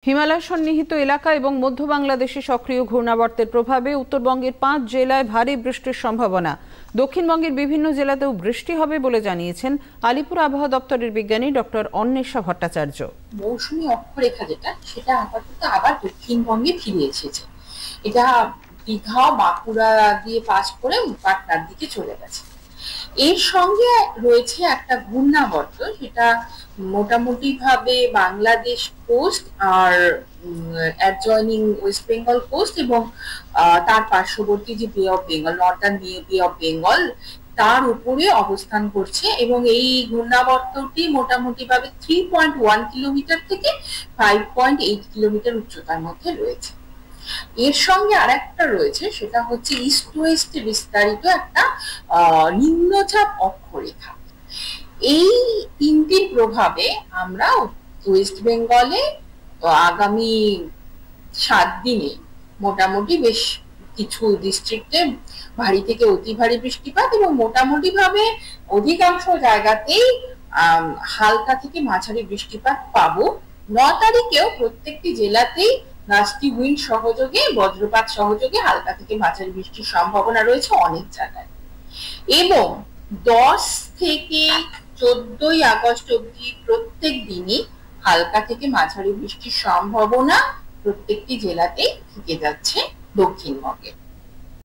হিমালয় সন্নিহিত এলাকা এবং মধ্য বাংলাদেশে সক্রিয় ঘূর্ণাবর্তের প্রভাবে উত্তরবঙ্গের 5 জেলায় ভারী বৃষ্টির সম্ভাবনা। দক্ষিণবঙ্গের বিভিন্ন জেলাতেও বৃষ্টি হবে বলে জানিয়েছেন আলিপুর আবহাওয়া দপ্তরের বিজ্ঞানী ডক্টর অন্বেষা ভট্টাচার্য। মৌসুমী অক্ষরেখা সেটা আপাতত আবার দক্ষিণবঙ্গে ফিরে এসেছে। এটা দীঘা বাঁকুড়া দিয়ে পাস করে পাটনার দিকে চলে গেছে। এর সঙ্গে রয়েছে একটা ঘূর্ণাবর্ত, সেটা মোটামুটি ভাবে বাংলাদেশ কোস্ট আর অ্যাডজয়নিং ওয়েস্ট বেঙ্গল কোস্ট এবং তার পার্শ্ববর্তী যে বে অফ বেঙ্গল, নর্দার্ন বে অফ বেঙ্গল, তার উপরে অবস্থান করছে এবং এই ঘূর্ণাবর্তটি মোটামুটি ভাবে 3.1 কিলোমিটার থেকে 5.8 কিলোমিটার উচ্চতার মধ্যে রয়েছে। এর সঙ্গে আরেকটা রয়েছে, সেটা হচ্ছে ইস্ট ওয়েস্টে বিস্তারিত একটা নিম্নচাপ অক্ষরেখা। এই তিনটির প্রভাবে আমরা ওয়েস্ট বেঙ্গলে আগামী 7 দিনে মোটামুটি বেশ কিছু ডিস্ট্রিক্টে ভারী থেকে অতি ভারী বৃষ্টিপাত এবং মোটামুটি ভাবে অধিকাংশ জায়গাতেই হালকা থেকে মাঝারি বৃষ্টিপাত পাবো। 9 তারিখেও প্রত্যেকটি জেলাতেই গাস্টি উইন্ড সহযোগে, বজ্রপাত সহযোগে হালকা থেকে মাঝারি বৃষ্টির সম্ভাবনা রয়েছে অনেক জায়গায়। এবং 10 থেকে 14 আগস্ট অবধি প্রত্যেক দিনই হালকা থেকে মাঝারি বৃষ্টির সম্ভাবনা প্রত্যেকটি জেলাতেই থেকে যাচ্ছে দক্ষিণবঙ্গে।